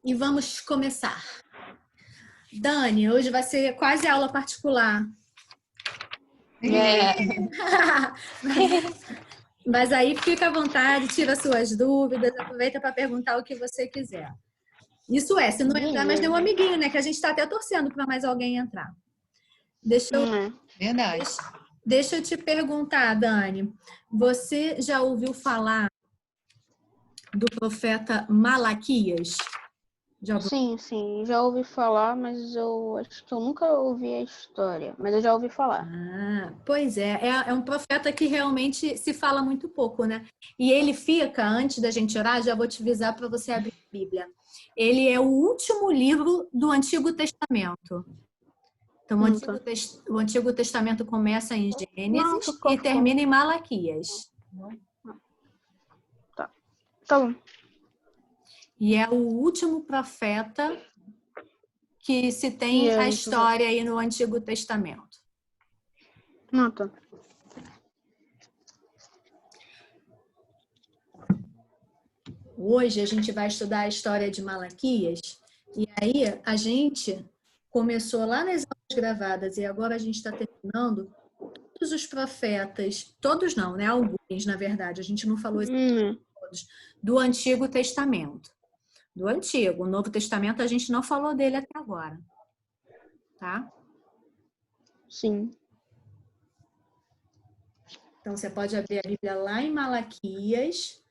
E vamos começar. Dani, hoje vai ser quase aula particular. Mas aí fica à vontade, tira suas dúvidas, aproveita para perguntar o que você quiser. Isso se não entrar mais nenhum amiguinho, né? Que a gente está até torcendo para mais alguém entrar. Verdade. Deixa eu te perguntar, Dani. Você já ouviu falar do profeta Malaquias? Sim, já ouvi falar, mas eu acho que eu nunca ouvi a história, mas eu já ouvi falar. Pois é um profeta que realmente se fala muito pouco, né? E ele fica, antes da gente orar, já vou te avisar para você abrir a Bíblia. Ele é o último livro do Antigo Testamento. Então, o Antigo Testamento começa em Gênesis e termina em Malaquias. Tá bom. E é o último profeta que se tem a história aí no Antigo Testamento. Tá. Hoje a gente vai estudar a história de Malaquias. E aí a gente começou lá nas aulas gravadas e agora a gente está terminando todos os profetas, todos não, né? Alguns, na verdade, a gente não falou todos, do Antigo Testamento. Do Antigo. O Novo Testamento a gente não falou dele até agora. Tá? Sim. Então você pode abrir a Bíblia lá em Malaquias.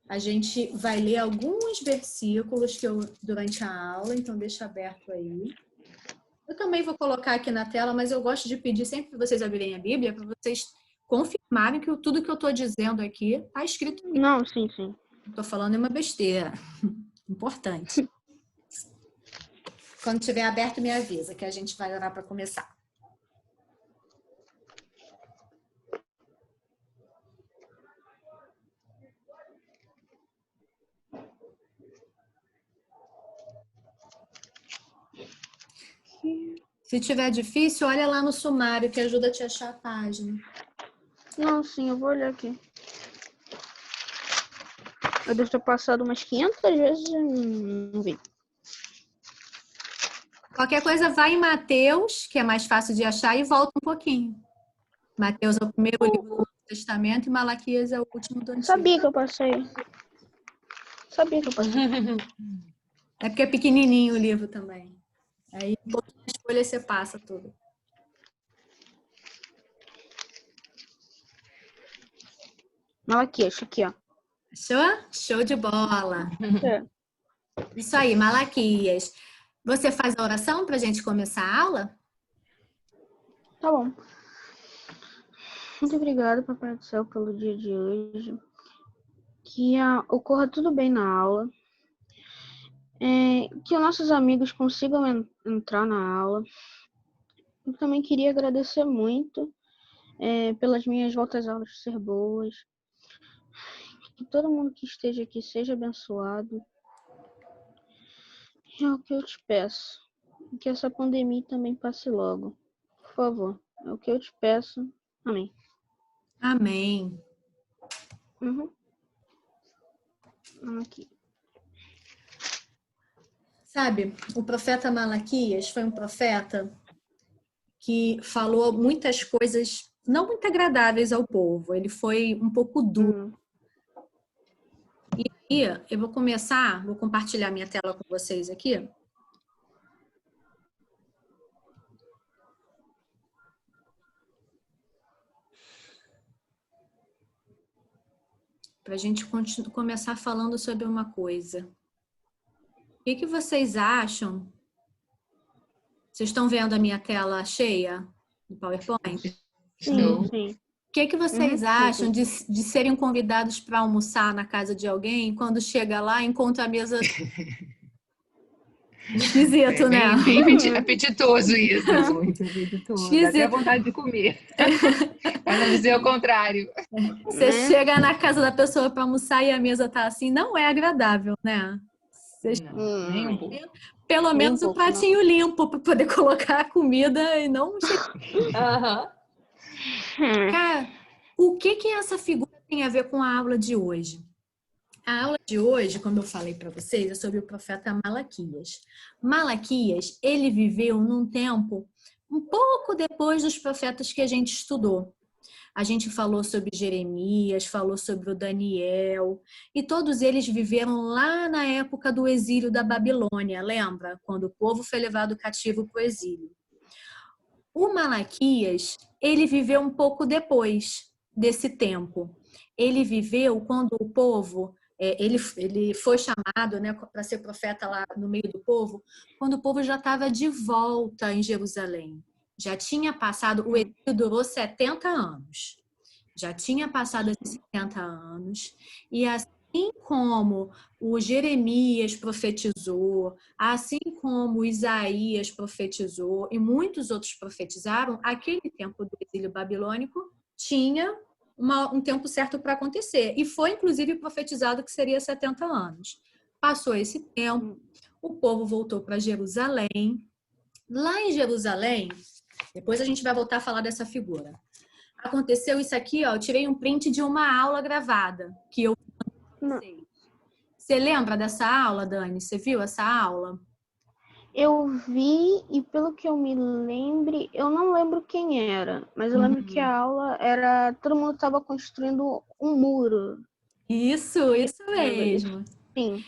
A gente vai ler alguns versículos durante a aula, então deixa aberto aí. Eu também vou colocar aqui na tela, mas eu gosto de pedir sempre que vocês abrirem a Bíblia para vocês confirmarem que tudo que eu estou dizendo aqui está escrito aqui. Não, sim. Estou falando uma besteira. Importante. Quando tiver aberto, me avisa, que a gente vai orar para começar. Se tiver difícil, olha lá no sumário, que ajuda a te achar a página. Não, sim, eu vou olhar aqui. Eu devo ter passado umas 500 vezes e não vi. Qualquer coisa, vai em Mateus, que é mais fácil de achar, e volta um pouquinho. Mateus é o primeiro livro do Novo Testamento e Malaquias é o último do Antigo. Sabia que eu passei. É porque é pequenininho o livro também. Aí, um pouquinho de escolha, você passa tudo. Malaquias, aqui, ó. Achou? Show de bola. Isso aí, Malaquias. Você faz a oração para a gente começar a aula? Tá bom. Muito obrigada, Papai do Céu, pelo dia de hoje. Que ocorra tudo bem na aula. Que os nossos amigos consigam entrar na aula. Eu também queria agradecer muito pelas minhas voltas às aulas ser boas. Que todo mundo que esteja aqui seja abençoado. É o que eu te peço. Que essa pandemia também passe logo. Por favor. É o que eu te peço. Amém. Amém. Aqui. Sabe, o profeta Malaquias foi um profeta que falou muitas coisas não muito agradáveis ao povo. Ele foi um pouco duro. E aí, eu vou compartilhar minha tela com vocês aqui. Para a gente começar falando sobre uma coisa. O que vocês acham? Vocês estão vendo a minha tela cheia do PowerPoint? Sim. O que vocês acham de serem convidados para almoçar na casa de alguém, quando chega lá, encontra a mesa... Esquisito, né? Bem apetitoso isso. Muito apetitoso. Dá até vontade de comer. Para não dizer o contrário. Você chega na casa da pessoa para almoçar e a mesa tá assim, não é agradável, né? Nem um pouco. Pelo menos o pratinho limpo para poder colocar a comida e não... Cara, o que essa figura tem a ver com a aula de hoje? A aula de hoje, como eu falei para vocês, é sobre o profeta Malaquias. Malaquias, ele viveu num tempo um pouco depois dos profetas que a gente estudou. A gente falou sobre Jeremias, falou sobre o Daniel, e todos eles viveram lá na época do exílio da Babilônia, lembra? Quando o povo foi levado cativo para o exílio. O Malaquias, ele viveu um pouco depois desse tempo. Ele viveu quando o povo, ele foi chamado, né, para ser profeta lá no meio do povo, quando o povo já estava de volta em Jerusalém. Já tinha passado, o exílio durou 70 anos. Já tinha passado esses 70 anos. E assim como o Jeremias profetizou, assim como Isaías profetizou e muitos outros profetizaram, aquele tempo do exílio babilônico tinha um tempo certo para acontecer. E foi, inclusive, profetizado que seria 70 anos. Passou esse tempo, o povo voltou para Jerusalém. Lá em Jerusalém, depois a gente vai voltar a falar dessa figura. Aconteceu isso aqui, ó, eu tirei um print de uma aula gravada que eu fiz. Você lembra dessa aula, Dani? Você viu essa aula? Eu vi e pelo que eu me lembre, eu não lembro quem era, mas eu lembro que a aula era, todo mundo estava construindo um muro. Isso mesmo. Sim.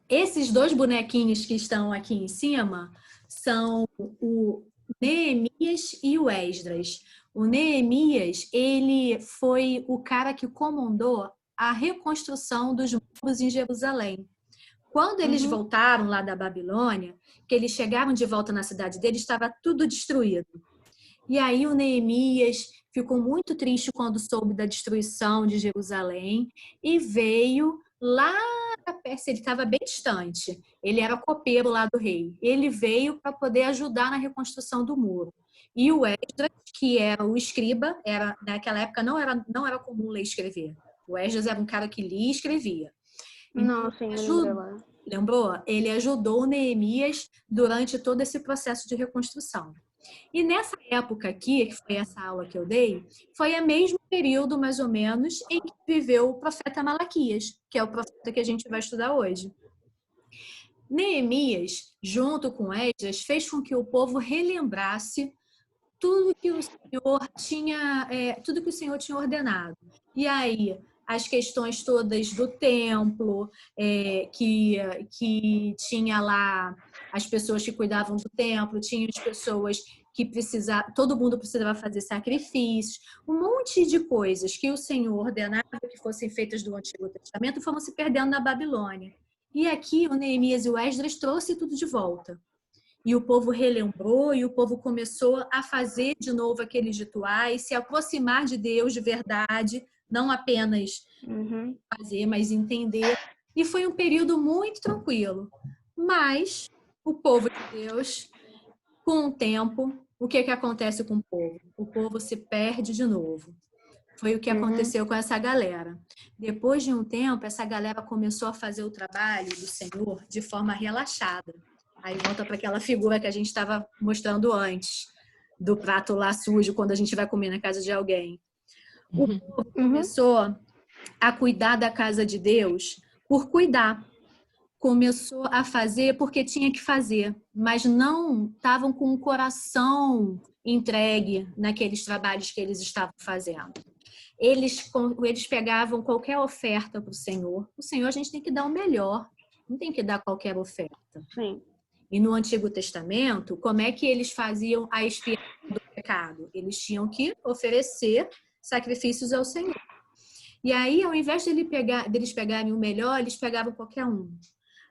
Esses dois bonequinhos que estão aqui em cima são o Neemias e o Esdras. O Neemias, ele foi o cara que comandou a reconstrução dos muros em Jerusalém. Quando eles voltaram lá da Babilônia, que eles chegaram de volta na cidade deles, estava tudo destruído. E aí o Neemias ficou muito triste quando soube da destruição de Jerusalém e veio lá da Pérsia, ele estava bem distante. Ele era copeiro lá do rei. Ele veio para poder ajudar na reconstrução do muro. E o Esdras, que era o escriba, naquela época não era comum ler e escrever. O Esdras era um cara que lia e escrevia. Não, sim, lembrou? Ele ajudou o Neemias durante todo esse processo de reconstrução. E nessa época aqui, que foi essa aula que eu dei, foi o mesmo período, mais ou menos, em que viveu o profeta Malaquias, que é o profeta que a gente vai estudar hoje. Neemias, junto com Esdras, fez com que o povo relembrasse tudo que o Senhor tinha ordenado. E aí, as questões todas do templo, que tinha lá as pessoas que cuidavam do templo, tinha as pessoas que precisavam, todo mundo precisava fazer sacrifícios, um monte de coisas que o Senhor ordenava que fossem feitas do Antigo Testamento foram se perdendo na Babilônia. E aqui o Neemias e o Esdras trouxe tudo de volta. E o povo relembrou, e o povo começou a fazer de novo aqueles rituais, se aproximar de Deus de verdade, não apenas fazer, mas entender. E foi um período muito tranquilo. Mas o povo de Deus, com o tempo, o que acontece com o povo? O povo se perde de novo. Foi o que aconteceu com essa galera. Depois de um tempo, essa galera começou a fazer o trabalho do Senhor de forma relaxada. Aí volta para aquela figura que a gente estava mostrando antes, do prato lá sujo, quando a gente vai comer na casa de alguém. O povo começou a cuidar da casa de Deus por cuidar. Começou a fazer porque tinha que fazer, mas não estavam com o coração entregue naqueles trabalhos que eles estavam fazendo. Eles pegavam qualquer oferta para o Senhor. O Senhor a gente tem que dar o melhor, não tem que dar qualquer oferta. Sim. E no Antigo Testamento, como é que eles faziam a expiação do pecado? Eles tinham que oferecer sacrifícios ao Senhor. E aí, ao invés deles pegarem o melhor, eles pegavam qualquer um.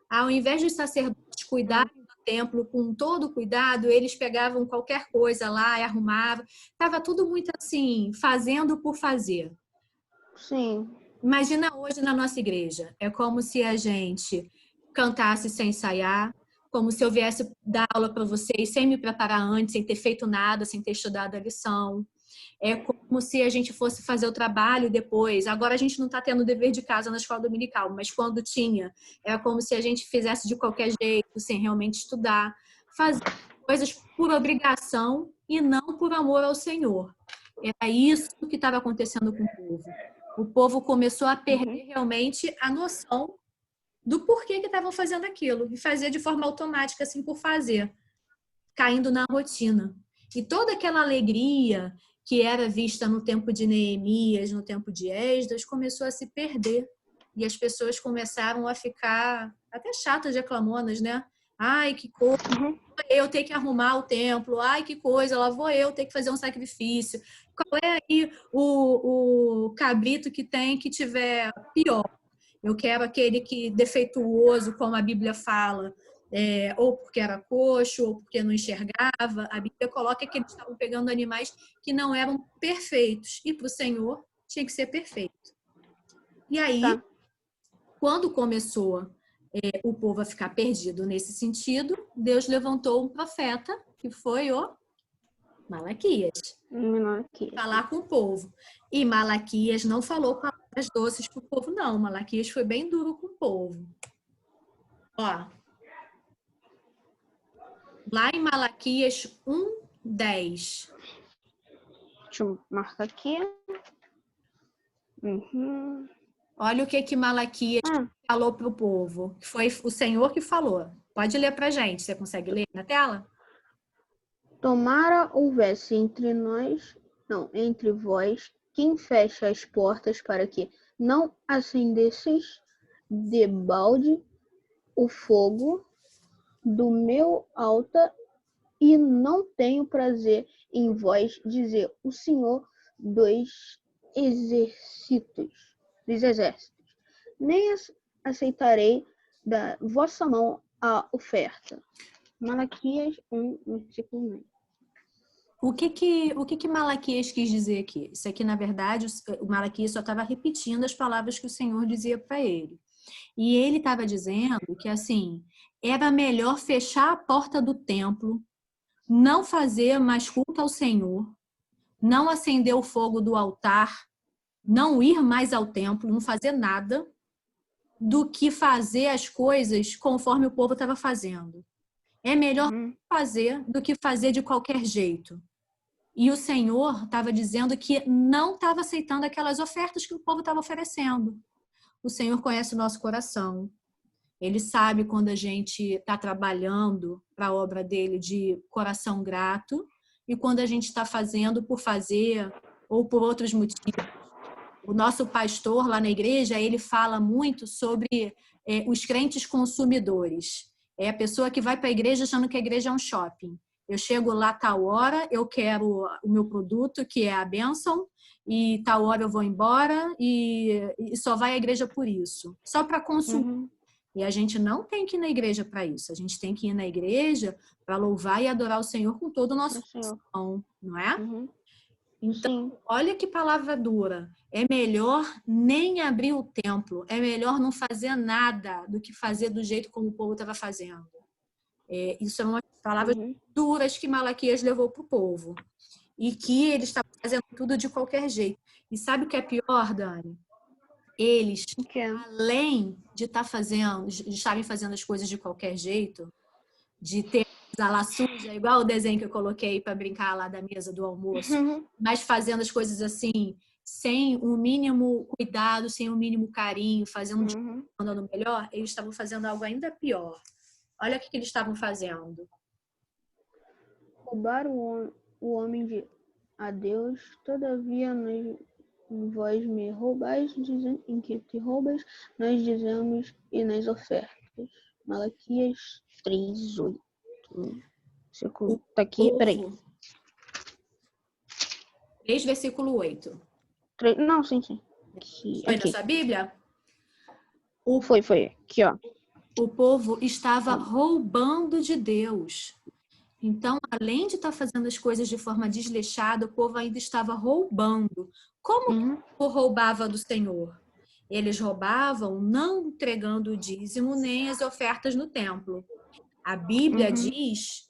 Ao invés dos sacerdotes cuidarem do templo com todo cuidado, eles pegavam qualquer coisa lá e arrumavam. Estava tudo muito assim, fazendo por fazer. Sim. Imagina hoje na nossa igreja. É como se a gente cantasse sem ensaiar, como se eu viesse dar aula para vocês sem me preparar antes, sem ter feito nada, sem ter estudado a lição. É como se a gente fosse fazer o trabalho depois. Agora a gente não está tendo dever de casa na escola dominical, mas quando tinha, era como se a gente fizesse de qualquer jeito, sem realmente estudar. Fazer coisas por obrigação e não por amor ao Senhor. Era isso que estava acontecendo com o povo. O povo começou a perder Uhum. realmente a noção do porquê que estavam fazendo aquilo. E fazia de forma automática, assim, por fazer, caindo na rotina. E toda aquela alegria que era vista no tempo de Neemias, no tempo de Esdras, começou a se perder. E as pessoas começaram a ficar até chatas, reclamonas, né? Ai, que coisa, Uhum. eu ter que arrumar o templo. Ai, que coisa, lá vou eu ter que fazer um sacrifício. Qual é aí o cabrito que tem que tiver pior? Eu quero aquele que defeituoso, como a Bíblia fala, ou porque era coxo, ou porque não enxergava. A Bíblia coloca que eles estavam pegando animais que não eram perfeitos. E para o Senhor tinha que ser perfeito. E aí, Tá. quando começou o povo a ficar perdido nesse sentido, Deus levantou um profeta, que foi o Malaquias, Menor que esse. falar com o povo. E Malaquias não falou palavras doces para o povo, não. Malaquias foi bem duro com o povo. Ó, lá em Malaquias 1:10. Deixa eu marcar aqui. Uhum. Olha o que Malaquias Ah, falou para o povo. Foi o Senhor que falou. Pode ler para a gente. Você consegue ler na tela? tomara houvesse entre vós, quem fecha as portas para que não acendesseis debalde o fogo do meu altar, e não tenho prazer em vós, dizer o Senhor exércitos, dos exércitos, nem aceitarei da vossa mão a oferta. Malaquias 1, versículo 9. O que Malaquias quis dizer aqui? Isso aqui, na verdade, o Malaquias só estava repetindo as palavras que o Senhor dizia para ele. E ele estava dizendo que, assim, era melhor fechar a porta do templo, não fazer mais culto ao Senhor, não acender o fogo do altar, não ir mais ao templo, não fazer nada, do que fazer as coisas conforme o povo estava fazendo. É melhor fazer do que fazer de qualquer jeito. E o Senhor estava dizendo que não estava aceitando aquelas ofertas que o povo estava oferecendo. O Senhor conhece o nosso coração. Ele sabe quando a gente está trabalhando para a obra dele de coração grato e quando a gente está fazendo por fazer ou por outros motivos. O nosso pastor lá na igreja, ele fala muito sobre os crentes consumidores. É a pessoa que vai para a igreja achando que a igreja é um shopping. Eu chego lá tal hora, eu quero o meu produto, que é a bênção, e tal hora eu vou embora e só vai à igreja por isso. Só para consumir. Uhum. E a gente não tem que ir na igreja para isso. A gente tem que ir na igreja para louvar e adorar o Senhor com todo o nosso coração, não é? Uhum. Então, Sim. olha que palavra dura. É melhor nem abrir o templo. É melhor não fazer nada do que fazer do jeito como o povo estava fazendo. Isso são palavras duras que Malaquias levou para o povo. E que eles estavam fazendo tudo de qualquer jeito. E sabe o que é pior, Dani? Eles, além de estarem fazendo as coisas de qualquer jeito, de ter a lá suja, igual o desenho que eu coloquei para brincar lá da mesa do almoço, mas fazendo as coisas assim, sem o mínimo cuidado, sem o mínimo carinho, fazendo de no melhor, eles estavam fazendo algo ainda pior. Olha o que eles estavam fazendo. Roubaram o homem a Deus, todavia vós me roubais, em que te roubas, nós dizemos, e nas ofertas. Malaquias 3:8. Tá aqui, peraí. 3, versículo 8. Não, sim. Foi na sua Bíblia? Foi. Aqui, ó. O povo estava roubando de Deus. Então, além de estar fazendo as coisas de forma desleixada, o povo ainda estava roubando. Como o povo roubava do Senhor? Eles roubavam não entregando o dízimo nem as ofertas no templo. A Bíblia diz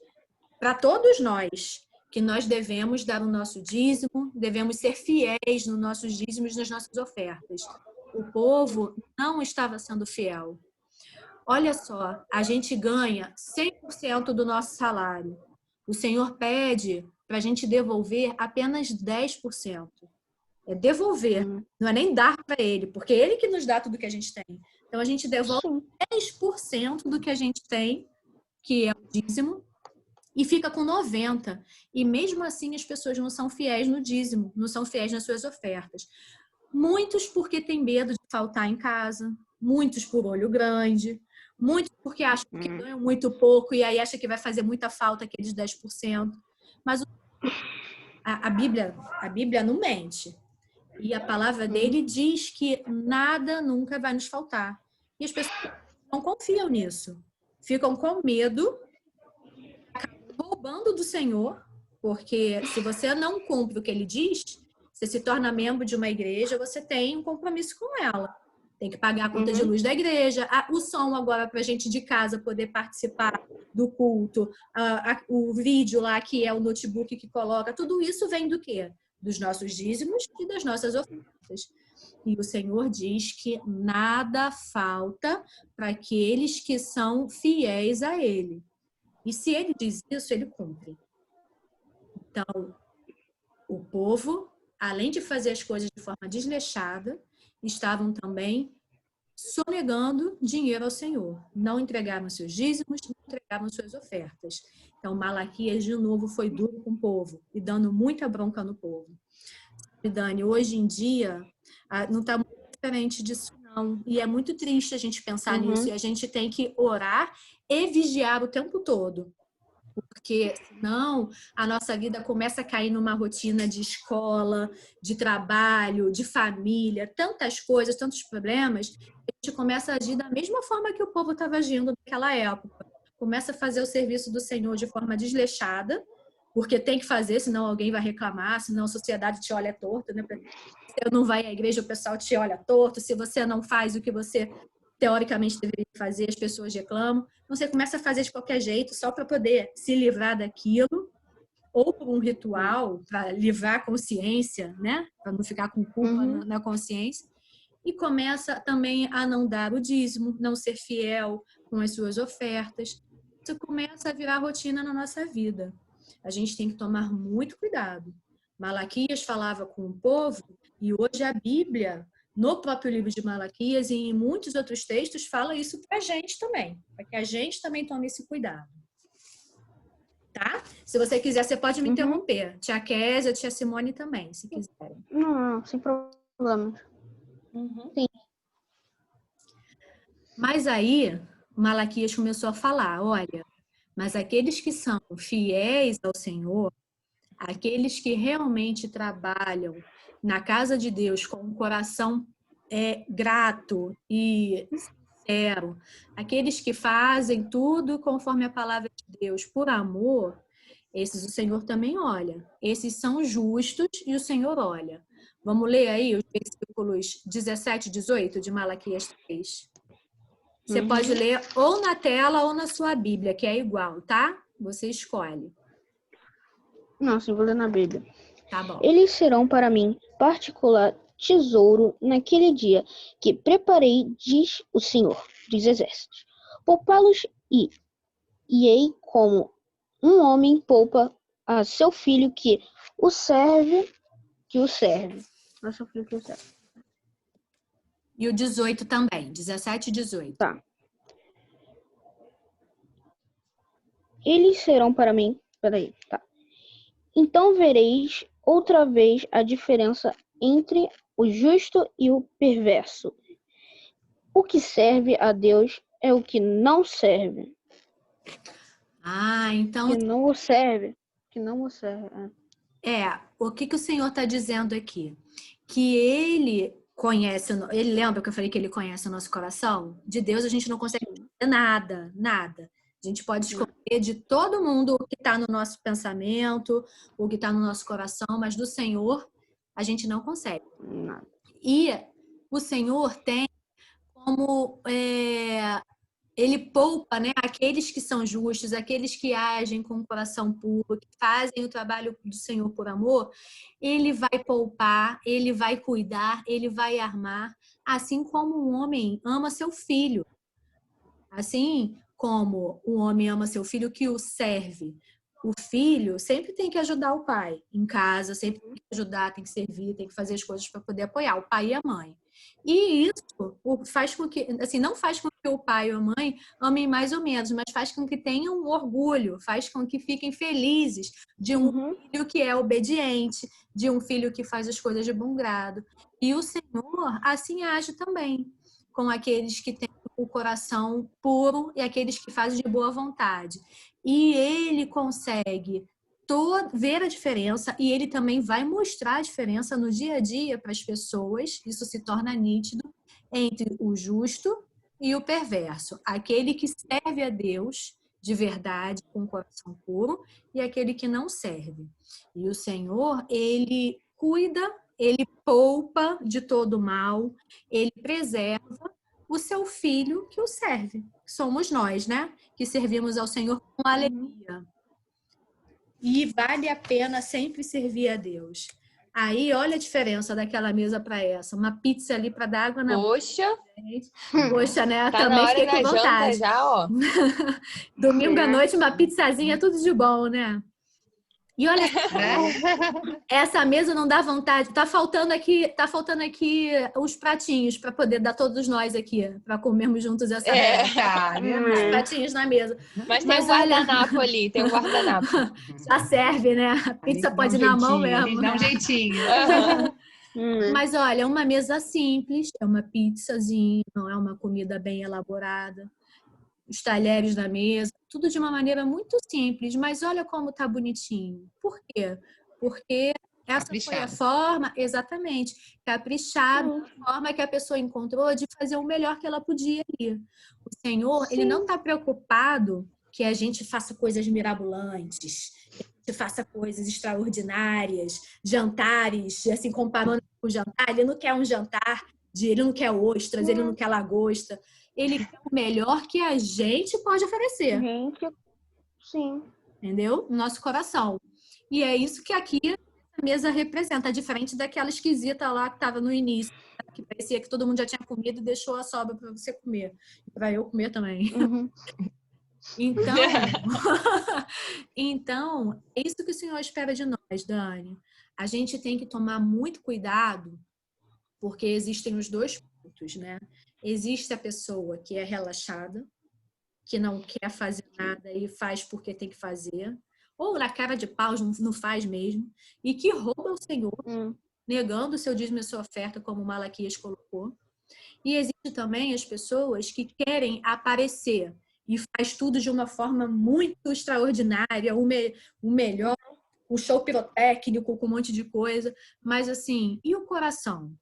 para todos nós que nós devemos dar o nosso dízimo, devemos ser fiéis nos nossos dízimos e nas nossas ofertas. O povo não estava sendo fiel. Olha só, a gente ganha 100% do nosso salário. O Senhor pede para a gente devolver apenas 10%. É devolver, não é nem dar para ele, porque é ele que nos dá tudo que a gente tem. Então, a gente devolve Sim. 10% do que a gente tem, que é o dízimo, e fica com 90%. E mesmo assim, as pessoas não são fiéis no dízimo, não são fiéis nas suas ofertas. Muitos porque têm medo de faltar em casa, muitos por olho grande, muitos porque acham que ganham muito pouco e aí acham que vai fazer muita falta aqueles 10%. Mas a Bíblia não mente. E a palavra dele diz que nada nunca vai nos faltar. E as pessoas não confiam nisso. Ficam com medo, roubando do Senhor, porque se você não cumpre o que ele diz, você se torna membro de uma igreja, você tem um compromisso com ela. Tem que pagar a conta de luz da igreja, o som agora para a gente de casa poder participar do culto, o vídeo lá que é o notebook que coloca, tudo isso vem do quê? Dos nossos dízimos e das nossas ofertas. E o Senhor diz que nada falta para aqueles que são fiéis a Ele. E se Ele diz isso, Ele cumpre. Então, o povo, além de fazer as coisas de forma desleixada, estavam também sonegando dinheiro ao Senhor. Não entregavam seus dízimos, não entregavam suas ofertas. Então, Malaquias, de novo, foi duro com o povo e dando muita bronca no povo. E, Dani, hoje em dia, não está muito diferente disso, não. E é muito triste a gente pensar nisso. E a gente tem que orar e vigiar o tempo todo. Porque senão a nossa vida começa a cair numa rotina de escola, de trabalho, de família, tantas coisas, tantos problemas, a gente começa a agir da mesma forma que o povo estava agindo naquela época. Começa a fazer o serviço do Senhor de forma desleixada, porque tem que fazer, senão alguém vai reclamar, senão a sociedade te olha torto, né? Se você não vai à igreja, o pessoal te olha torto, se você não faz o que você teoricamente deveria fazer, as pessoas reclamam. Então, você começa a fazer de qualquer jeito, só para poder se livrar daquilo, ou por um ritual, para livrar a consciência, né? Para não ficar com culpa na consciência. E começa também a não dar o dízimo, não ser fiel com as suas ofertas. Isso começa a virar rotina na nossa vida. A gente tem que tomar muito cuidado. Malaquias falava com o povo, e hoje a Bíblia, no próprio livro de Malaquias e em muitos outros textos, fala isso para a gente também, para que a gente também tome esse cuidado. Tá? Se você quiser, você pode me interromper. Tia Késia, tia Simone também, se quiserem. Não, sem problema. Sim. Mas aí, Malaquias começou a falar, olha, mas aqueles que são fiéis ao Senhor, aqueles que realmente trabalham na casa de Deus com um coração grato e sincero, aqueles que fazem tudo conforme a palavra de Deus por amor, esses o Senhor também olha. Esses são justos e o Senhor olha. Vamos ler aí os versículos 17 e 18 de Malaquias 3. Você pode ler ou na tela ou na sua Bíblia, que é igual, tá? Você escolhe. Não, sim, vou ler na Bíblia. Tá bom. Eles serão para mim particular tesouro naquele dia que preparei, diz o Senhor dos Exércitos. Poupá-los hei como um homem poupa a seu filho que o serve. A seu filho que o serve. E o 18 também, 17 e 18. Tá. Eles serão para mim. Peraí, tá. Então vereis outra vez a diferença entre o justo e o perverso. O que serve a Deus é o que não serve. Ah, então... Que não o serve. O que o Senhor está dizendo aqui? Que Ele conhece, Ele lembra que eu falei que Ele conhece o nosso coração? De Deus a gente não consegue fazer nada, nada. A gente pode escolher de todo mundo o que está no nosso pensamento, o que está no nosso coração, mas do Senhor a gente não consegue. Nada. E o Senhor tem como Ele poupa, né, aqueles que são justos, aqueles que agem com o coração puro, que fazem o trabalho do Senhor por amor. Ele vai poupar, ele vai cuidar, ele vai armar, assim como um homem ama seu filho. Assim como o homem ama seu filho que o serve O filho sempre tem que ajudar o pai em casa, sempre tem que ajudar, tem que servir, tem que fazer as coisas para poder apoiar o pai e a mãe. E isso faz com que, assim, não faz com que o pai ou a mãe amem mais ou menos, mas faz com que tenham orgulho, faz com que fiquem felizes de um filho que é obediente, de um filho que faz as coisas de bom grado. E o Senhor assim age também com aqueles que têm o coração puro e aqueles que fazem de boa vontade. E ele consegue ver a diferença e ele também vai mostrar a diferença no dia a dia para as pessoas. Isso se torna nítido entre o justo e o perverso. Aquele que serve a Deus de verdade, com o coração puro, e aquele que não serve. E o Senhor, ele cuida, ele poupa de todo mal, ele preserva o seu filho que o serve. Somos nós, né? Que servimos ao Senhor com alegria. E vale a pena sempre servir a Deus. Aí, olha a diferença daquela mesa para essa. Uma pizza ali para dar água na boca. Poxa, né? Tá também na hora fiquei com da vontade. janta já, ó. Domingo à noite, uma pizzazinha, tudo de bom, né? E olha, essa mesa não dá vontade. Tá faltando aqui os pratinhos para poder dar todos nós aqui, para comermos juntos essa os pratinhos na mesa. Mas tem um guardanapo ali, tem um guardanapo. Já serve, né? A pizza pode ir na mão mesmo. A gente dá um jeitinho. Mas olha, é uma mesa simples, é uma pizzazinha, não é uma comida bem elaborada. Os talheres na mesa, tudo de uma maneira muito simples, mas olha como tá bonitinho. Por quê? Porque essa foi a forma, exatamente, caprichada, a forma que a pessoa encontrou de fazer o melhor que ela podia ali. O Senhor, ele não está preocupado que a gente faça coisas mirabolantes, que a gente faça coisas extraordinárias, jantares, assim, comparando com o jantar, ele não quer um jantar, ele não quer ostras, ele não quer lagosta. Ele quer o melhor que a gente pode oferecer. Sim. Entendeu? Nosso coração. E é isso que aqui a mesa representa, diferente daquela esquisita lá que estava no início, que parecia que todo mundo já tinha comido e deixou a sobra para você comer. Para eu comer também. Então, é isso que o Senhor espera de nós, Dani. A gente tem que tomar muito cuidado, porque existem os dois pontos, né? Existe a pessoa que é relaxada, que não quer fazer nada e faz porque tem que fazer, ou na cara de pau não faz mesmo, e que rouba o Senhor, negando o seu dízimo e sua oferta, como Malaquias colocou. E existe também as pessoas que querem aparecer e faz tudo de uma forma muito extraordinária, o melhor, o show pirotécnico com um monte de coisa, mas assim, e o coração?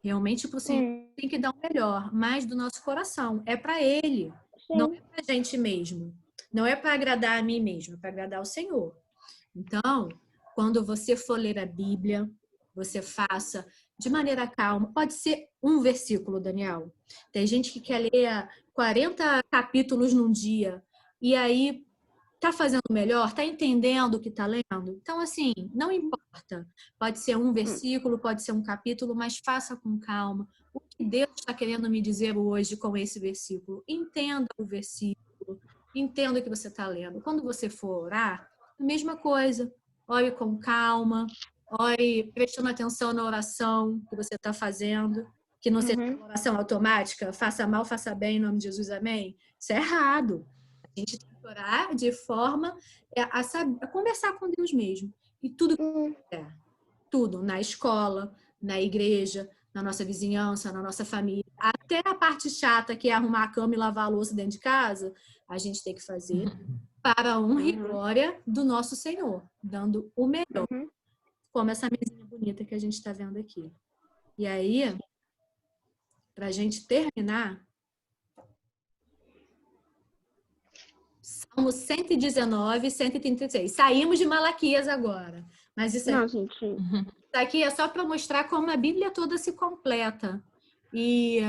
Realmente, para o Senhor, tem que dar o melhor, mais do nosso coração. É para Ele, não é para a gente mesmo. Não é para agradar a mim mesmo, é para agradar o Senhor. Então, quando você for ler a Bíblia, você faça de maneira calma. Pode ser um versículo, Daniel. Tem gente que quer ler 40 capítulos num dia e aí tá fazendo melhor, tá entendendo o que tá lendo. Então, assim, não importa. Pode ser um versículo, pode ser um capítulo, mas faça com calma. O que Deus está querendo me dizer hoje com esse versículo? Entenda o versículo, entenda o que você está lendo. Quando você for orar, a mesma coisa. Ore com calma, ore prestando atenção na oração que você está fazendo, que não seja uma oração automática, faça mal, faça bem, em nome de Jesus, amém. Isso é errado. A gente tem que orar de forma a conversar com Deus mesmo. E tudo que é, tudo, na escola, na igreja, na nossa vizinhança, na nossa família, até a parte chata que é arrumar a cama e lavar a louça dentro de casa, a gente tem que fazer para a honra e glória do nosso Senhor, dando o melhor, como essa mesinha bonita que a gente está vendo aqui. E aí, para a gente terminar, Salmo 119, 136. Saímos de Malaquias agora. Mas isso aqui é só para mostrar como a Bíblia toda se completa. E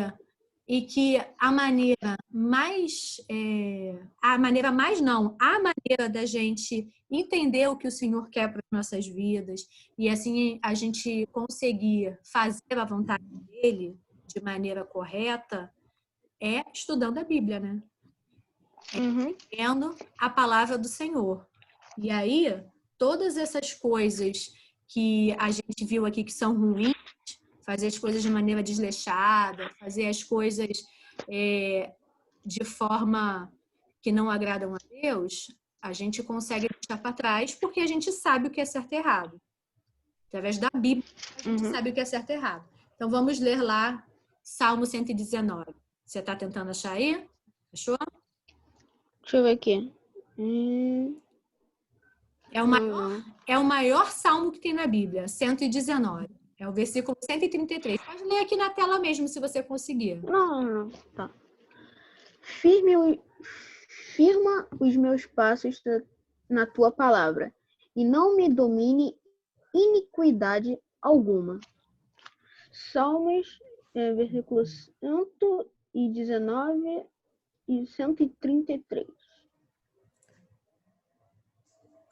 que a maneira da gente entender o que o Senhor quer para as nossas vidas e assim a gente conseguir fazer a vontade dele de maneira correta é estudando a Bíblia, né? Vendo a palavra do Senhor. E aí, todas essas coisas que a gente viu aqui que são ruins, fazer as coisas de maneira desleixada, fazer as coisas de forma que não agradam a Deus, a gente consegue deixar para trás porque a gente sabe o que é certo e errado. Através da Bíblia, a gente sabe o que é certo e errado. Então, vamos ler lá Salmo 119. Você está tentando achar aí? Achou? Deixa eu ver aqui. É o maior salmo que tem na Bíblia, 119. É o versículo 133. Pode ler aqui na tela mesmo, se você conseguir. Não. Tá. Firma os meus passos na tua palavra, e não me domine iniquidade alguma. Salmos, versículos 119 e 133.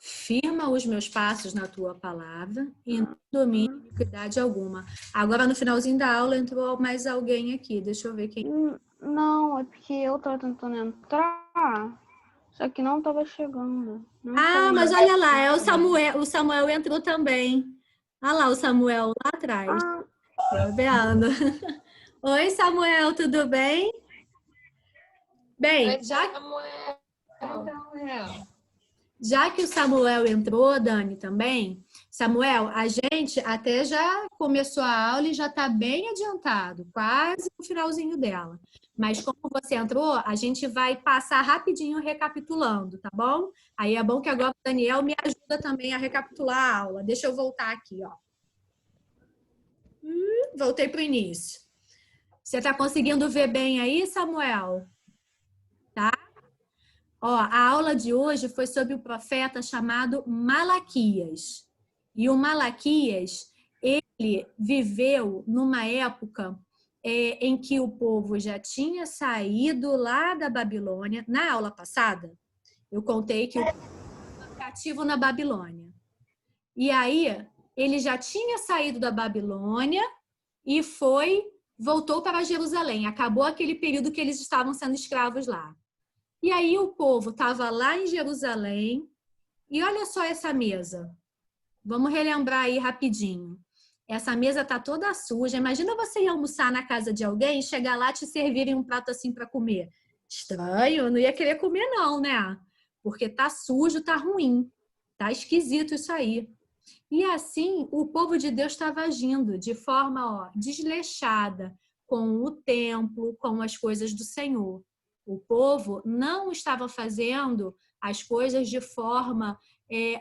Firma os meus passos na tua palavra e não domine iniquidade alguma. Agora, no finalzinho da aula, entrou mais alguém aqui. Deixa eu ver quem. Não, é porque eu tava tentando entrar, só que não tava chegando. Mas olha lá, é o Samuel. O Samuel entrou também. Olha lá o Samuel lá atrás. Tá vendo? Oi, Samuel, tudo bem? Bem, já que o Samuel entrou, Dani, também, Samuel, a gente até já começou a aula e já está bem adiantado, quase no finalzinho dela. Mas como você entrou, a gente vai passar rapidinho recapitulando, tá bom? Aí é bom que agora o Daniel me ajuda também a recapitular a aula. Deixa eu voltar aqui, ó. Voltei para o início. Você está conseguindo ver bem aí, Samuel? Tá? Ó, a aula de hoje foi sobre o profeta chamado Malaquias. E o Malaquias, ele viveu numa época em que o povo já tinha saído lá da Babilônia. Na aula passada, eu contei que o povo estava cativo na Babilônia. E aí, ele já tinha saído da Babilônia e voltou para Jerusalém. Acabou aquele período que eles estavam sendo escravos lá. E aí o povo estava lá em Jerusalém. E olha só essa mesa. Vamos relembrar aí rapidinho. Essa mesa tá toda suja. Imagina você ir almoçar na casa de alguém e chegar lá e te servirem um prato assim para comer. Estranho, eu não ia querer comer não, né? Porque tá sujo, tá ruim. Tá esquisito isso aí. E assim, o povo de Deus estava agindo de forma desleixada com o templo, com as coisas do Senhor. O povo não estava fazendo as coisas de forma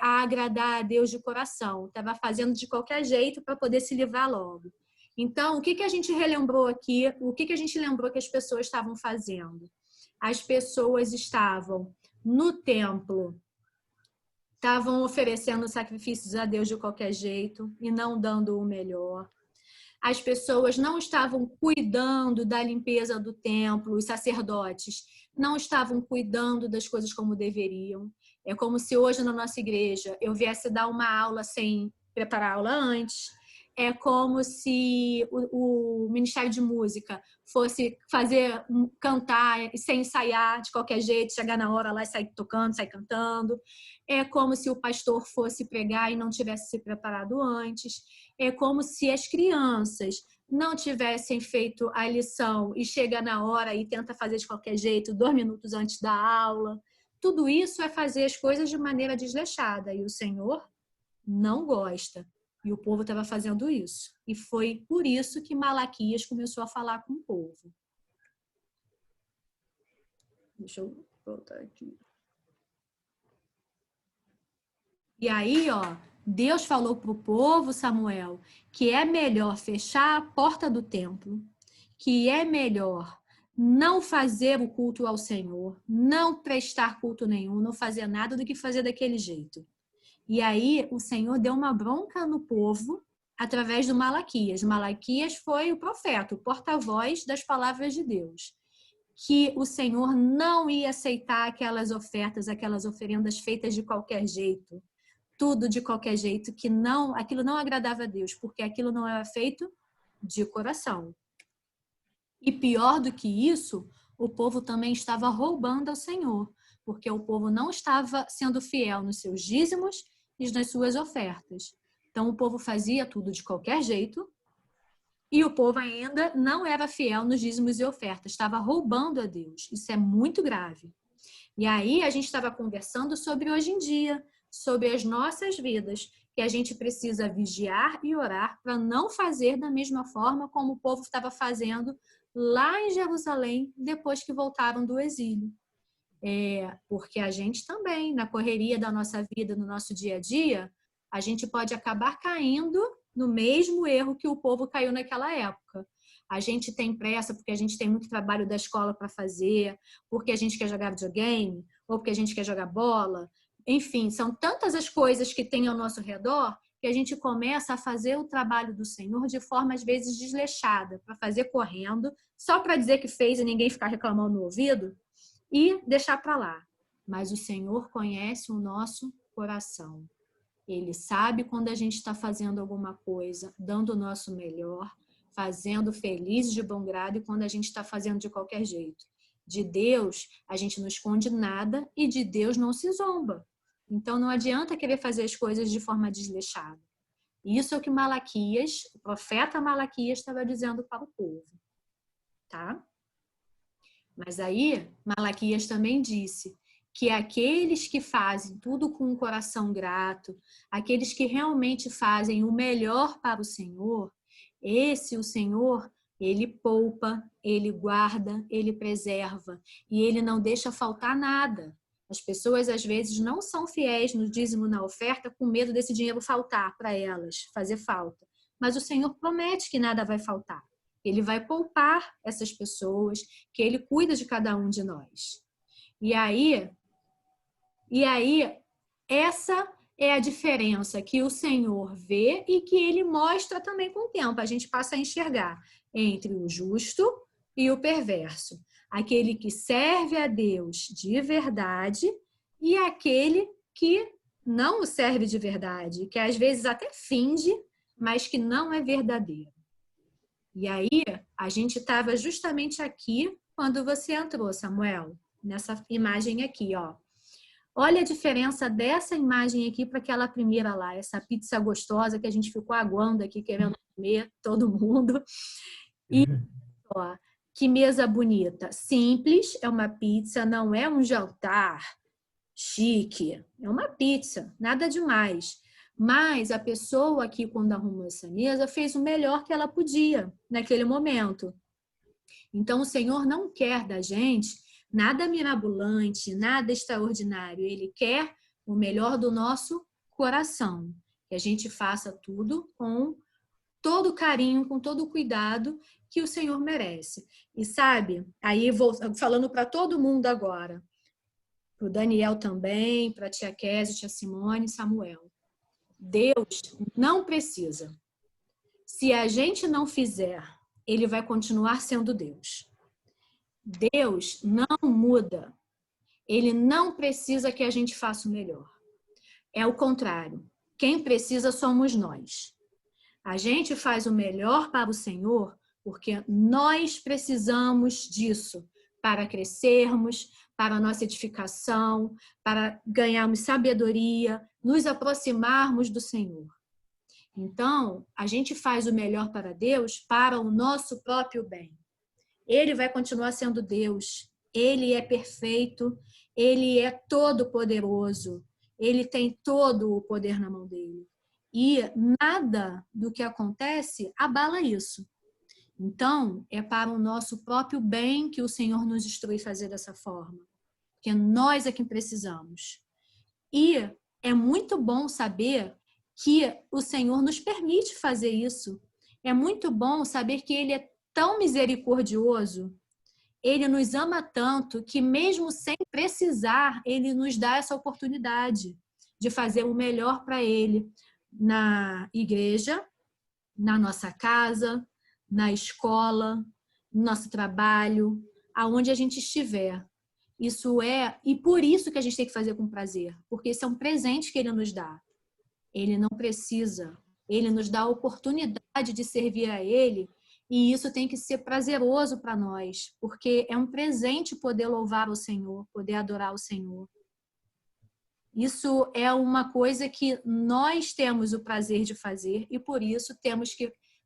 a agradar a Deus de coração. Estava fazendo de qualquer jeito para poder se livrar logo. Então, o que a gente relembrou aqui? O que a gente lembrou que as pessoas estavam fazendo? As pessoas estavam no templo, estavam oferecendo sacrifícios a Deus de qualquer jeito e não dando o melhor. As pessoas não estavam cuidando da limpeza do templo, os sacerdotes não estavam cuidando das coisas como deveriam. É como se hoje na nossa igreja eu viesse dar uma aula sem preparar a aula antes. É como se o Ministério de Música fosse cantar sem ensaiar de qualquer jeito, chegar na hora lá e sair tocando, sair cantando. É como se o pastor fosse pregar e não tivesse se preparado antes. É como se as crianças não tivessem feito a lição e chega na hora e tenta fazer de qualquer jeito, 2 minutos antes da aula. Tudo isso é fazer as coisas de maneira desleixada e o Senhor não gosta. E o povo estava fazendo isso. E foi por isso que Malaquias começou a falar com o povo. Deixa eu voltar aqui. E aí, Deus falou para o povo, Samuel, que é melhor fechar a porta do templo, que é melhor não fazer o culto ao Senhor, não prestar culto nenhum, não fazer nada do que fazer daquele jeito. E aí o Senhor deu uma bronca no povo através do Malaquias. Malaquias foi o profeta, o porta-voz das palavras de Deus. Que o Senhor não ia aceitar aquelas ofertas, aquelas oferendas feitas de qualquer jeito. Tudo de qualquer jeito, que aquilo não agradava a Deus, porque aquilo não era feito de coração. E pior do que isso, o povo também estava roubando ao Senhor. porque o povo não estava sendo fiel nos seus dízimos e nas suas ofertas. Então, o povo fazia tudo de qualquer jeito e o povo ainda não era fiel nos dízimos e ofertas, estava roubando a Deus. Isso é muito grave. E aí, a gente estava conversando sobre hoje em dia, sobre as nossas vidas, que a gente precisa vigiar e orar para não fazer da mesma forma como o povo estava fazendo lá em Jerusalém, depois que voltaram do exílio. Porque a gente também, na correria da nossa vida, no nosso dia a dia, a gente pode acabar caindo no mesmo erro que o povo caiu naquela época. A gente tem pressa porque a gente tem muito trabalho da escola para fazer, porque a gente quer jogar videogame, ou porque a gente quer jogar bola. Enfim, são tantas as coisas que tem ao nosso redor que a gente começa a fazer o trabalho do Senhor de forma, às vezes, desleixada, para fazer correndo, só para dizer que fez e ninguém ficar reclamando no ouvido, e deixar para lá. Mas o Senhor conhece o nosso coração. Ele sabe quando a gente está fazendo alguma coisa, dando o nosso melhor, fazendo feliz de bom grado e quando a gente está fazendo de qualquer jeito. De Deus, a gente não esconde nada e de Deus não se zomba. Então, não adianta querer fazer as coisas de forma desleixada. Isso é o que Malaquias, o profeta Malaquias, estava dizendo para o povo. Tá? Mas aí, Malaquias também disse que aqueles que fazem tudo com um coração grato, aqueles que realmente fazem o melhor para o Senhor, o Senhor, ele poupa, ele guarda, ele preserva e ele não deixa faltar nada. As pessoas, às vezes, não são fiéis no dízimo, na oferta, com medo desse dinheiro faltar para elas, fazer falta. Mas o Senhor promete que nada vai faltar. Ele vai poupar essas pessoas, que ele cuida de cada um de nós. E aí, essa é a diferença que o Senhor vê e que ele mostra também com o tempo. A gente passa a enxergar entre o justo e o perverso. Aquele que serve a Deus de verdade e aquele que não o serve de verdade, que às vezes até finge, mas que não é verdadeiro. E aí, a gente estava justamente aqui quando você entrou, Samuel, nessa imagem aqui, ó. Olha a diferença dessa imagem aqui para aquela primeira lá, essa pizza gostosa que a gente ficou aguando aqui, querendo comer, todo mundo. E, ó, que mesa bonita. Simples, é uma pizza, não é um jantar chique. É uma pizza, nada demais. Mas a pessoa aqui, quando arrumou essa mesa, fez o melhor que ela podia naquele momento. Então, o Senhor não quer da gente nada mirabolante, nada extraordinário. Ele quer o melhor do nosso coração. Que a gente faça tudo com todo carinho, com todo o cuidado que o Senhor merece. E sabe, aí vou falando para todo mundo agora, para o Daniel também, para a tia Kézia, tia Simone, Samuel. Deus não precisa. Se a gente não fizer, ele vai continuar sendo Deus. Deus não muda. Ele não precisa que a gente faça o melhor. É o contrário. Quem precisa somos nós. A gente faz o melhor para o Senhor porque nós precisamos disso para crescermos, para a nossa edificação, para ganharmos sabedoria, nos aproximarmos do Senhor. Então, a gente faz o melhor para Deus para o nosso próprio bem. Ele vai continuar sendo Deus. Ele é perfeito, ele é todo-poderoso, ele tem todo o poder na mão dele. E nada do que acontece abala isso. Então, é para o nosso próprio bem que o Senhor nos instrui fazer dessa forma. Porque nós é que precisamos. E é muito bom saber que o Senhor nos permite fazer isso. É muito bom saber que Ele é tão misericordioso, Ele nos ama tanto, que mesmo sem precisar, Ele nos dá essa oportunidade de fazer o melhor para Ele na igreja, na nossa casa, na escola, no nosso trabalho, aonde a gente estiver. E por isso que a gente tem que fazer com prazer, porque isso é um presente que Ele nos dá. Ele não precisa, Ele nos dá a oportunidade de servir a Ele E isso tem que ser prazeroso para nós, porque é um presente poder louvar o Senhor, poder adorar o Senhor. Isso é uma coisa que nós temos o prazer de fazer e por isso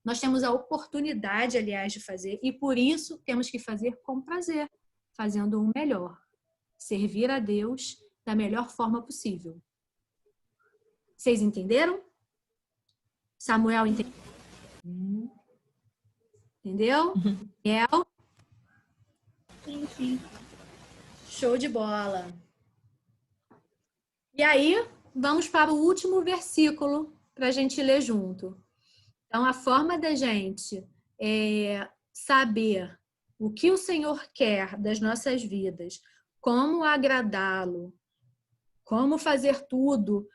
nós temos a oportunidade, aliás, de fazer e por isso temos que fazer com prazer, fazendo o melhor. Servir a Deus da melhor forma possível. Vocês entenderam? Samuel entendeu? Entendeu? Daniel? Sim, sim. Show de bola. E aí, vamos para o último versículo para a gente ler junto. Então, a forma da gente saber o que o Senhor quer das nossas vidas, como agradá-lo, como fazer tudo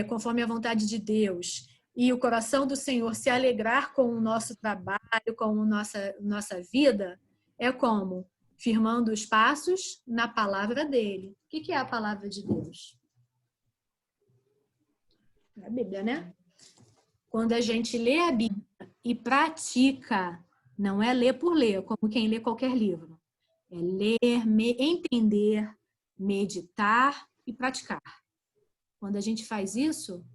conforme a vontade de Deus e o coração do Senhor se alegrar com o nosso trabalho, com a nossa vida, é como? Firmando os passos na palavra dele. O que é a palavra de Deus? A Bíblia, né? Quando a gente lê a Bíblia e pratica, não é ler por ler, como quem lê qualquer livro. É ler, entender, meditar e praticar. Quando a gente faz isso,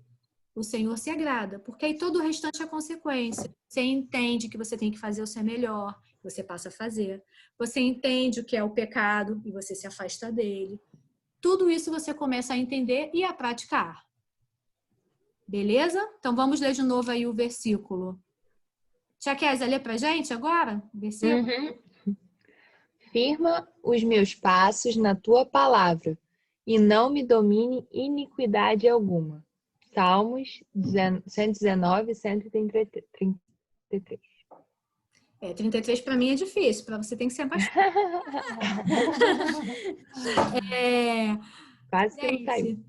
o Senhor se agrada, porque aí todo o restante é consequência. Você entende que você tem que fazer o seu melhor, você passa a fazer. Você entende o que é o pecado e você se afasta dele. Tudo isso você começa a entender e a praticar. Beleza? Então vamos ler de novo aí o versículo. Tia Kézia, lê pra gente agora? O versículo? Firma os meus passos na tua palavra e não me domine iniquidade alguma. Salmos 119, 133. 33 para mim é difícil, para você tem que ser mais. Quase que não saiu.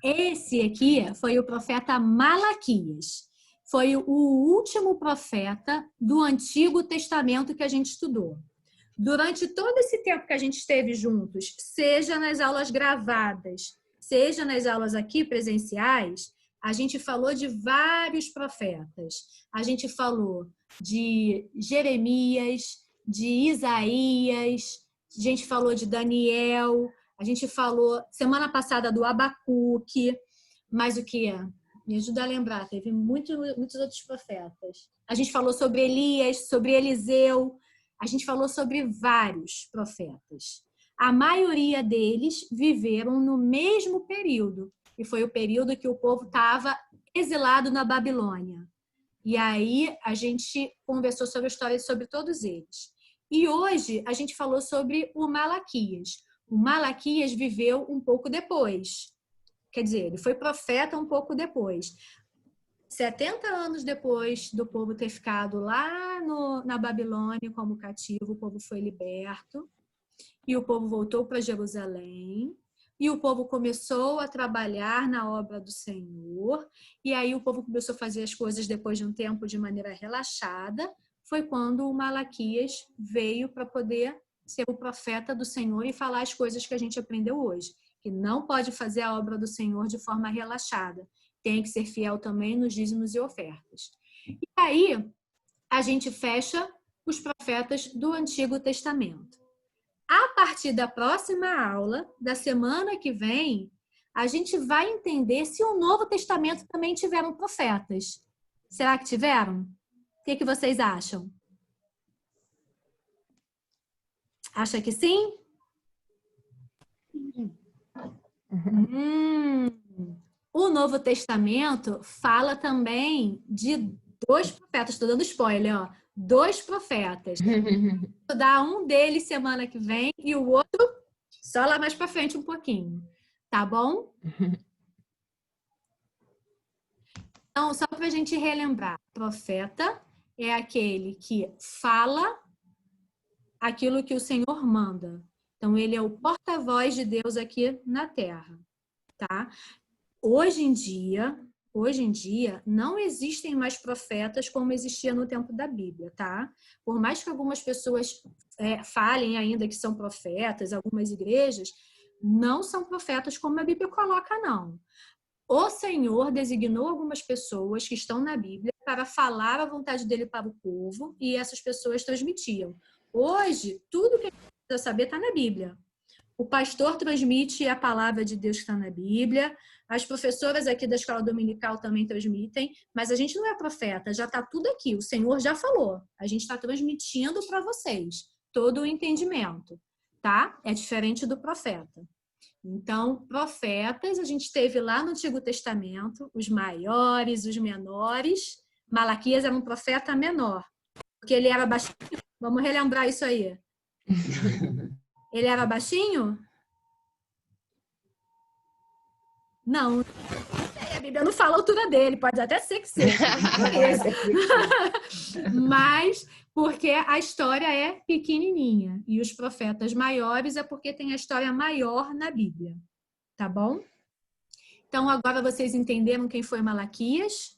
Esse aqui foi o profeta Malaquias. Foi o último profeta do Antigo Testamento que a gente estudou. Durante todo esse tempo que a gente esteve juntos, seja nas aulas gravadas, seja nas aulas aqui presenciais, a gente falou de vários profetas. A gente falou de Jeremias, de Isaías, a gente falou de Daniel, a gente falou semana passada do Abacuque, mas o que é? Me ajuda a lembrar, teve muitos outros profetas. A gente falou sobre Elias, sobre Eliseu, a gente falou sobre vários profetas. A maioria deles viveram no mesmo período, e foi o período que o povo estava exilado na Babilônia. E aí a gente conversou sobre a história sobre todos eles. E hoje a gente falou sobre o Malaquias. O Malaquias viveu um pouco depois. Quer dizer, ele foi profeta um pouco depois. 70 anos depois do povo ter ficado lá na Babilônia como cativo, o povo foi liberto. E o povo voltou para Jerusalém. E o povo começou a trabalhar na obra do Senhor. E aí o povo começou a fazer as coisas depois de um tempo de maneira relaxada. Foi quando o Malaquias veio para poder ser o profeta do Senhor e falar as coisas que a gente aprendeu hoje. Que não pode fazer a obra do Senhor de forma relaxada. Tem que ser fiel também nos dízimos e ofertas. E aí a gente fecha os profetas do Antigo Testamento. A partir da próxima aula, da semana que vem, a gente vai entender se o Novo Testamento também tiveram profetas. Será que tiveram? O que vocês acham? Acha que sim? O Novo Testamento fala também de 2 profetas. Estou dando spoiler, ó. 2 profetas. Vou dar um deles semana que vem e o outro só lá mais para frente um pouquinho. Tá bom? Então, só para a gente relembrar. Profeta é aquele que fala aquilo que o Senhor manda. Então, ele é o porta-voz de Deus aqui na Terra. Tá? Hoje em dia, não existem mais profetas como existia no tempo da Bíblia, tá? Por mais que algumas pessoas falem ainda que são profetas, algumas igrejas, não são profetas como a Bíblia coloca, não. O Senhor designou algumas pessoas que estão na Bíblia para falar a vontade dele para o povo e essas pessoas transmitiam. Hoje, tudo que a gente precisa saber está na Bíblia. O pastor transmite a palavra de Deus que está na Bíblia, as professoras aqui da escola dominical também transmitem, mas a gente não é profeta, já está tudo aqui, o Senhor já falou. A gente está transmitindo para vocês todo o entendimento, tá? É diferente do profeta. Então, profetas, a gente teve lá no Antigo Testamento, os maiores, os menores. Malaquias era um profeta menor, porque ele era baixinho. Vamos relembrar isso aí. Ele era baixinho? Não. A Bíblia não fala a altura dele, pode até ser que seja. Mas porque a história é pequenininha. E os profetas maiores é porque tem a história maior na Bíblia. Tá bom? Então, agora vocês entenderam quem foi Malaquias?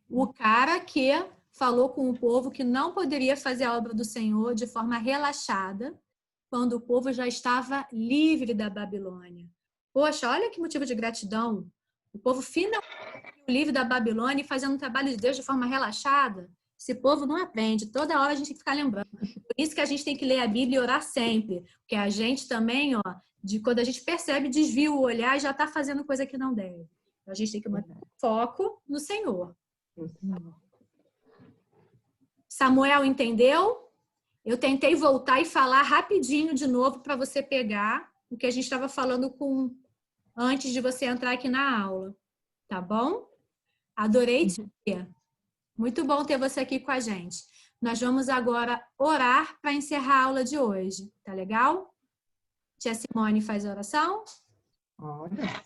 O cara que falou com o povo que não poderia fazer a obra do Senhor de forma relaxada, quando o povo já estava livre da Babilônia. Poxa, olha que motivo de gratidão. O povo finalmente livre da Babilônia e fazendo o trabalho de Deus de forma relaxada. Esse povo não aprende. Toda hora a gente tem que ficar lembrando. Por isso que a gente tem que ler a Bíblia e orar sempre. Porque a gente também, quando a gente percebe, desvia o olhar e já está fazendo coisa que não deve. Então, a gente tem que manter foco no Senhor. Samuel, entendeu? Eu tentei voltar e falar rapidinho de novo para você pegar o que a gente estava falando antes de você entrar aqui na aula. Tá bom? Adorei te ver. Muito bom ter você aqui com a gente. Nós vamos agora orar para encerrar a aula de hoje. Tá legal? Tia Simone faz a oração? Olha.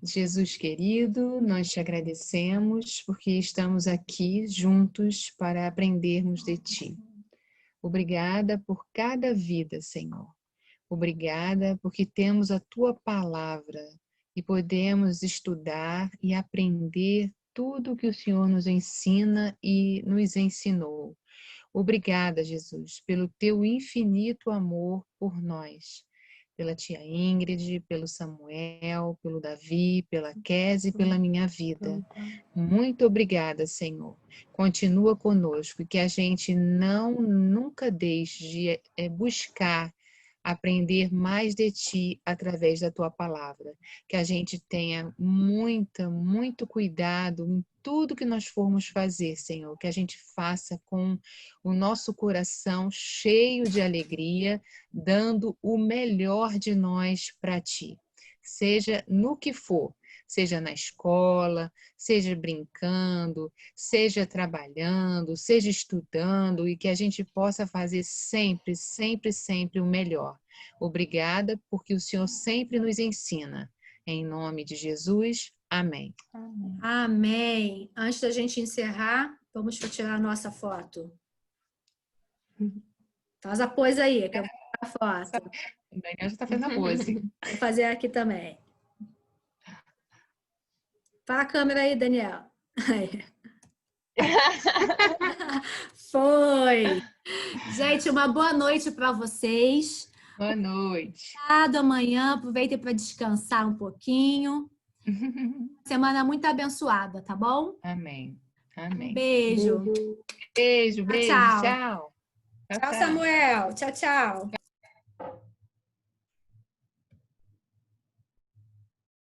Jesus querido, nós te agradecemos porque estamos aqui juntos para aprendermos de ti. Obrigada por cada vida, Senhor. Obrigada porque temos a tua palavra e podemos estudar e aprender tudo que o Senhor nos ensina e nos ensinou. Obrigada, Jesus, pelo teu infinito amor por nós. Pela tia Ingrid, pelo Samuel, pelo Davi, pela Kézia e pela minha vida. Muito obrigada, Senhor. Continua conosco e que a gente nunca deixe de buscar aprender mais de ti através da tua palavra. Que a gente tenha muito cuidado em tudo que nós formos fazer, Senhor. Que a gente faça com o nosso coração cheio de alegria, dando o melhor de nós para ti. Seja no que for, seja na escola, seja brincando, seja trabalhando, seja estudando, e que a gente possa fazer sempre o melhor. Obrigada, porque o Senhor sempre nos ensina. Em nome de Jesus, amém. Amém. Antes da gente encerrar, vamos tirar a nossa foto. Faz a pose aí, que eu vou tirar a foto. O Daniel já está fazendo a pose. Vou fazer aqui também. Para a câmera aí, Daniel. Aí. Foi! Gente, uma boa noite para vocês. Boa noite. Amanhã, aproveitem para descansar um pouquinho. Semana muito abençoada, tá bom? Amém. Amém. Beijo. Beijo. Tchau. Tchau. Tchau, Samuel. Tchau.